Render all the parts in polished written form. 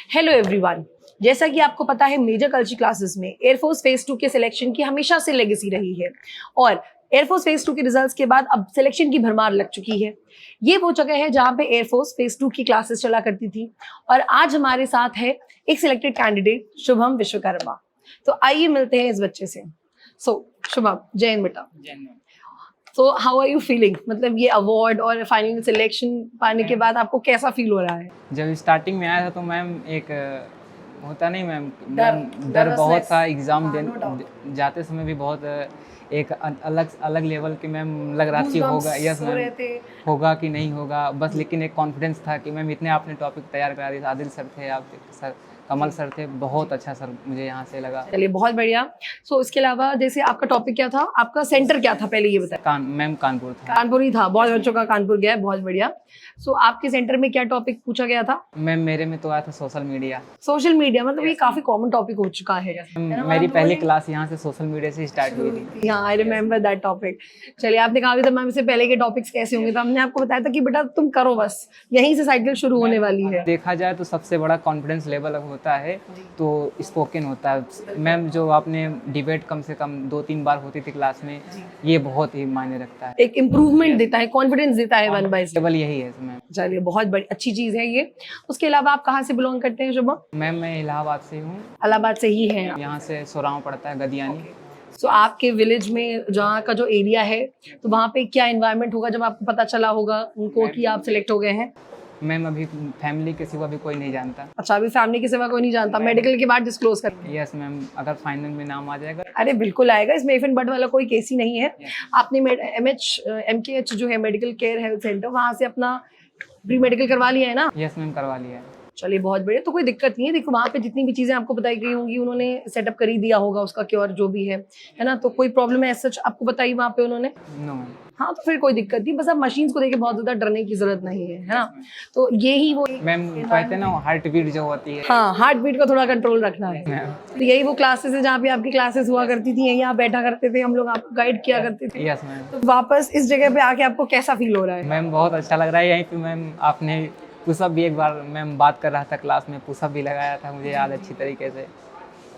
Hello everyone. जैसा कि आपको पता है मेजर कल्चर क्लासेस में एयरफोर्स फेज 2 के सिलेक्शन की हमेशा से लेगेसी रही है और एयरफोर्स फेज 2 के रिजल्ट्स के बाद अब सिलेक्शन की भरमार लग चुकी है। ये वो जगह है जहाँ पे एयरफोर्स फेज 2 की क्लासेस चला करती थी और आज हमारे साथ है एक सिलेक्टेड कैंडिडेट शुभम विश्वकर्मा। तो आइए मिलते हैं इस बच्चे से। शुभम, जय हिंद बेटा। So how are you feeling? मतलब ये अवार्ड और फाइनल सिलेक्शन पाने के बाद आपको कैसा फील हो रहा है? जब स्टार्टिंग में आया था तो मैम एक होता नहीं मैम डर बहुत था। एग्ज़ाम जाते समय भी बहुत एक अलग अलग लेवल के मैम लग रहा थी होगा यस मैम होगा कि नहीं होगा बस, लेकिन एक कॉन्फिडेंस था कि मैम इतने आपने टॉपिक तैयार करा दिए। आदिल सर थे, आप सर कमल सर थे, बहुत अच्छा सर मुझे यहाँ से लगा। चलिए बहुत बढ़िया। सो इसके अलावा जैसे आपका टॉपिक क्या था, आपका सेंटर क्या था पहले ये बताएं। मैम कानपुर था। कानपुर ही था, बहुत बच्चों का कानपुर गया है, बहुत बढ़िया। सो आपके सेंटर में क्या टॉपिक पूछा गया था? मैम मेरे में तो आया था सोशल मीडिया। सोशल मीडिया मतलब ये काफी कॉमन टॉपिक हो चुका है। मेरी पहली क्लास यहाँ से सोशल मीडिया से स्टार्ट हुई थी। हाँ, आई रिमेम्बर दैट टॉपिक। चलिए आपने कहा था मैम से पहले के टॉपिक्स कैसे होंगे, तो हमने आपको बताया था कि बेटा तुम करो, बस यहीं से साइकिल शुरू होने वाली है। देखा जाए तो सबसे बड़ा कॉन्फिडेंस लेवल होता है तो स्पोकन होता है। मैम जो आपने डिबेट कम से कम 2-3 बार होती थी क्लास में, ये बहुत ही मायने रखता है। एक इम्प्रूवमेंट देता है, कॉन्फिडेंस देता है 1 बाय 7। लेवल यही है मैम। चलिए बहुत बड़ी अच्छी चीज है ये। उसके अलावा आप कहाँ से बिलोंग करते हैं शुभम? मैम मैं इलाहाबाद से हूँ। इलाहाबाद से ही है। यहाँ से सोराव पड़ता है, गदियानी। सो आपके विलेज में जहाँ का जो एरिया है तो वहाँ पे क्या एनवायरनमेंट होगा जब आपको पता चला होगा उनको कि आप सिलेक्ट हो गए हैं? मैम अभी फैमिली के सिवा भी कोई नहीं जानता। अच्छा, अभी फैमिली के सिवा कोई नहीं जानता, मेडिकल के बाद डिस्क्लोज कर? यस मैम, अगर फाइनल में नाम आ जाएगा। अरे बिल्कुल आएगा, इसमें इफ एंड बट वाला कोई केस ही नहीं है। आपने MKH जो है मेडिकल केयर हेल्थ सेंटर, वहाँ से अपना प्री मेडिकल करवा लिया है ना? यस मैम, करवा लिया है। चलिए बहुत बढ़िया, तो कोई दिक्कत नहीं है। देखो वहाँ पे जितनी भी चीजें आपको बताई गई होंगी उन्होंने सेटअप कर ही दिया होगा उसका क्योर जो भी है ना, तो कोई प्रॉब्लम है सच आपको बताई वहाँ पे उन्होंने? No ma'am. हाँ, तो फिर कोई दिक्कत नहीं, बस अब मशीन्स को देखे बहुत ज्यादा डरने की जरूरत नहीं है ना। तो यही वो मैम कहते हैं ना हार्ट बीट जो होती है, हाँ, हार्ट बीट का थोड़ा कंट्रोल रखना है। तो यही वो क्लासेस है जहाँ पे आपकी क्लासेस हुआ करती थी, यहीं आप बैठा करते थे, हम लोग आपको गाइड किया करते थे। Yes ma'am. तो वापस इस जगह पे आके आपको कैसा फील हो रहा है? मैम बहुत अच्छा लग रहा है। यहीं पे मैम आपने पुशअप भी एक बार मैम बात कर रहा था क्लास में, पुशअप भी लगाया था, मुझे याद अच्छी तरीके से।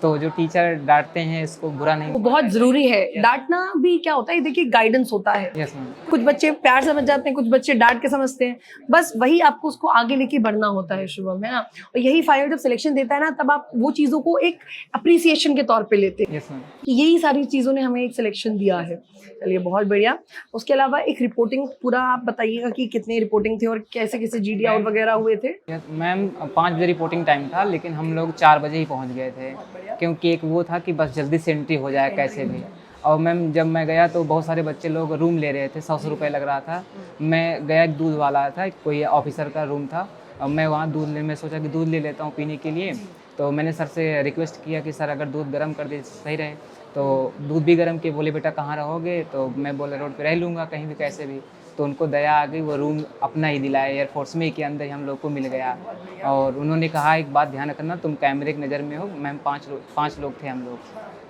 तो जो टीचर डांटते हैं इसको बुरा नहीं, वो बहुत जरूरी है। डांटना भी क्या होता है, देखिए गाइडेंस होता है। Yes ma'am. कुछ बच्चे प्यार समझ जाते हैं, कुछ बच्चे डांट के समझते हैं, बस वही आपको उसको आगे लेके बढ़ना होता है शुभम, है ना। और यही फाइनल जब सिलेक्शन देता है ना, तब आप वो चीजों को एक अप्रिसिएशन के तौर पे लेते हैं। Yes ma'am. कि यही सारी चीजों ने हमें एक सिलेक्शन दिया है। चलिए बहुत बढ़िया। उसके अलावा एक रिपोर्टिंग पूरा आप बताइएगा कि कितनी रिपोर्टिंग थी और कैसे कैसे GD आउट वगैरह हुए थे? मैम 5 बजे रिपोर्टिंग टाइम था, लेकिन हम लोग 4 बजे ही पहुंच गए थे, क्योंकि एक वो था कि बस जल्दी से एंट्री हो जाए कैसे भी। और मैम जब मैं गया तो बहुत सारे बच्चे लोग रूम ले रहे थे, 100 रुपये लग रहा था। मैं गया, एक दूध वाला था, कोई ऑफिसर का रूम था, और मैं वहाँ मैं सोचा कि दूध ले लेता हूँ पीने के लिए। तो मैंने सर से रिक्वेस्ट किया कि सर अगर दूध गर्म कर दे सही रहे। तो दूध भी गर्म किए, बोले बेटा कहाँ रहोगे? तो मैं बोला रोड पे रह लूँगा कहीं भी कैसे भी। तो उनको दया आ गई, वो रूम अपना ही दिलाया, एयरफोर्स में के अंदर ही हम लोग को मिल गया। और उन्होंने कहा एक बात ध्यान रखना, तुम कैमरे की नज़र में हो। मैम 5 लोग थे हम लोग,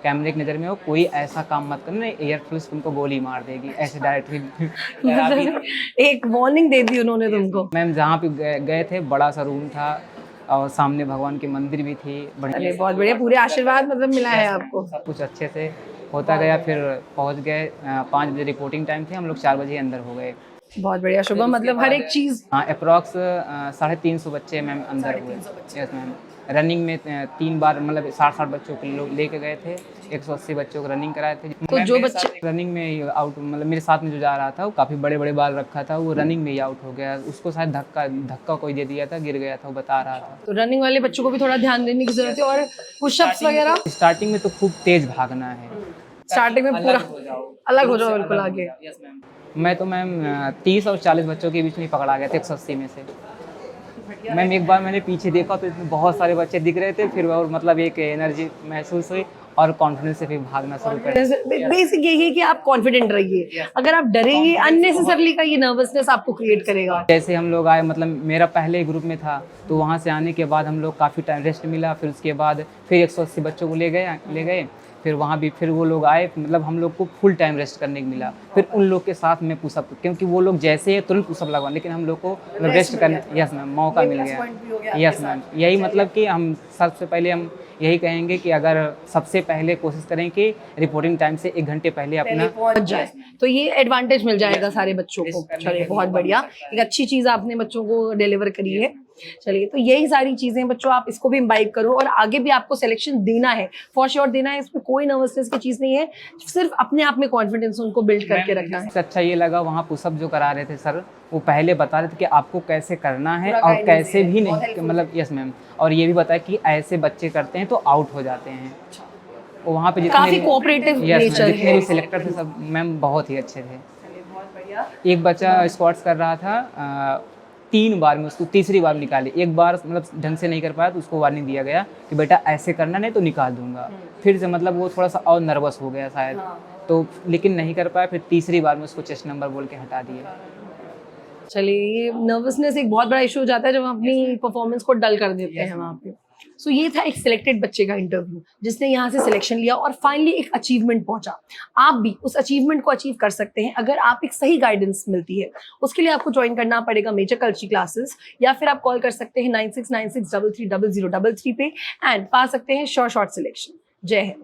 कैमरे की नज़र में हो, कोई ऐसा काम मत करना, एयर पुलिस तुमको गोली मार देगी, ऐसे डायरेक्टली एक वार्निंग दे दी उन्होंने तुमको? मैम जहाँ पे गए थे बड़ा सा रूम था और सामने भगवान की मंदिर भी थी। बढ़िया, बहुत बढ़िया, पूरे आशीर्वाद मतलब मिला है आपको। सब कुछ अच्छे से होता गया, फिर पहुँच गए। 5 बजे रिपोर्टिंग टाइम थी, हम लोग 4 बजे अंदर हो गए। बहुत बढ़िया शुभम, मतलब हर एक चीज। हाँ, अप्रॉक्स 350 बच्चे मैम अंदर हुए। Yes ma'am. रनिंग में 3 बार मतलब 60 बच्चों को लोग लेके गए थे, 180 बच्चों को रनिंग कराए थे। तो जो बच्चे रनिंग में आउट, मतलब मेरे साथ में जो जा रहा था वो काफ़ी बड़े बड़े बाल रखा था, वो रनिंग में ही आउट हो गया। उसको शायद धक्का कोई दे दिया था, गिर गया था, वो बता रहा था। तो रनिंग वाले बच्चों को भी थोड़ा ध्यान देने की जरूरत है। और पुशअप्स वगैरह स्टार्टिंग में तो खूब तेज भागना है, स्टार्टिंग में पूरा अलग हो जाओ बिल्कुल आगे। मैं तो मैम 30 और 40 बच्चों के बीच में पकड़ा गया था 180 में से। मैम एक बार मैंने पीछे देखा तो इसमें बहुत सारे बच्चे दिख रहे थे, फिर और मतलब एक एनर्जी महसूस हुई और कॉन्फिडेंस से फिर भागना शुरू कर। बेसिक यही है कि आप कॉन्फिडेंट रहिए। अगर आप डरेंगे अननेसेसरली का ये नर्वसनेस आपको क्रिएट करेगा। जैसे हम लोग आए, मतलब मेरा पहले ग्रुप में था, तो वहाँ से आने के बाद हम लोग काफ़ी टाइम रेस्ट मिला, फिर उसके बाद फिर 180 बच्चों को ले गए। फिर वहाँ भी फिर वो लोग आए, मतलब हम लोग को फुल टाइम रेस्ट करने को मिला। फिर उन लोग के साथ में पुशअप, क्योंकि वो लोग जैसे ही तुरंत पुशअप लगवा, लेकिन हम लोग को मतलब रेस्ट करने, यस मैम, मौका मिल गया। यस मैम, यही मतलब कि हम सबसे पहले हम यही कहेंगे कि अगर सबसे पहले कोशिश करें कि रिपोर्टिंग टाइम से 1 घंटे पहले अपना पहुंच जाए, तो ये एडवांटेज मिल जाएगा सारे बच्चों को। चलिए बहुत बढ़िया, एक अच्छी चीज आपने बच्चों को डिलीवर करी है। चलिए, तो यही सारी चीजें बच्चों, आप इसको भी इम्बाइब करो और आगे भी आपको सिलेक्शन देना है, फॉर श्योर देना है। इसमें कोई नर्वसनेस की चीज नहीं है, सिर्फ अपने आप में कॉन्फिडेंस उनको बिल्ड करके रखना है। सबसे अच्छा ये लगा वहाँ पुशअप जो करा रहे थे सर, वो पहले बता रहे थे कि आपको कैसे करना है और कैसे भी नहीं, मतलब यस मैम, और ये भी बताया कि ऐसे बच्चे करते हैं तो आउट हो जाते हैं। वो वहाँ पे काफी कोऑपरेटिव नेचर जितने है। भी सिलेक्टर थे सब मैम बहुत ही अच्छे थे। एक बच्चा स्क्वाट्स कर रहा था 3 बार में, उसको तीसरी बार निकाले। एक बार मतलब ढंग से नहीं कर पाया तो उसको वार्निंग दिया गया कि बेटा ऐसे करना, नहीं तो निकाल दूंगा। फिर से मतलब वो थोड़ा सा और नर्वस हो गया शायद, तो लेकिन नहीं कर पाया। फिर तीसरी बार में उसको चेस्ट नंबर बोल के हटा दिए। चलिए, ये नर्वसनेस एक बहुत बड़ा इशू हो जाता है जब हम अपनी परफॉर्मेंस को डल कर देते हैं वहाँ पे। सो ये था एक सिलेक्टेड बच्चे का इंटरव्यू जिसने यहाँ से सिलेक्शन लिया और फाइनली एक अचीवमेंट पहुंचा। आप भी उस अचीवमेंट को अचीव कर सकते हैं अगर आप एक सही गाइडेंस मिलती है। उसके लिए आपको ज्वाइन करना पड़ेगा मेजर कल्चरल क्लासेस, या फिर आप कॉल कर सकते हैं 9696330033 पे एंड पा सकते हैं श्योर शॉर्ट सिलेक्शन। जय हिंद।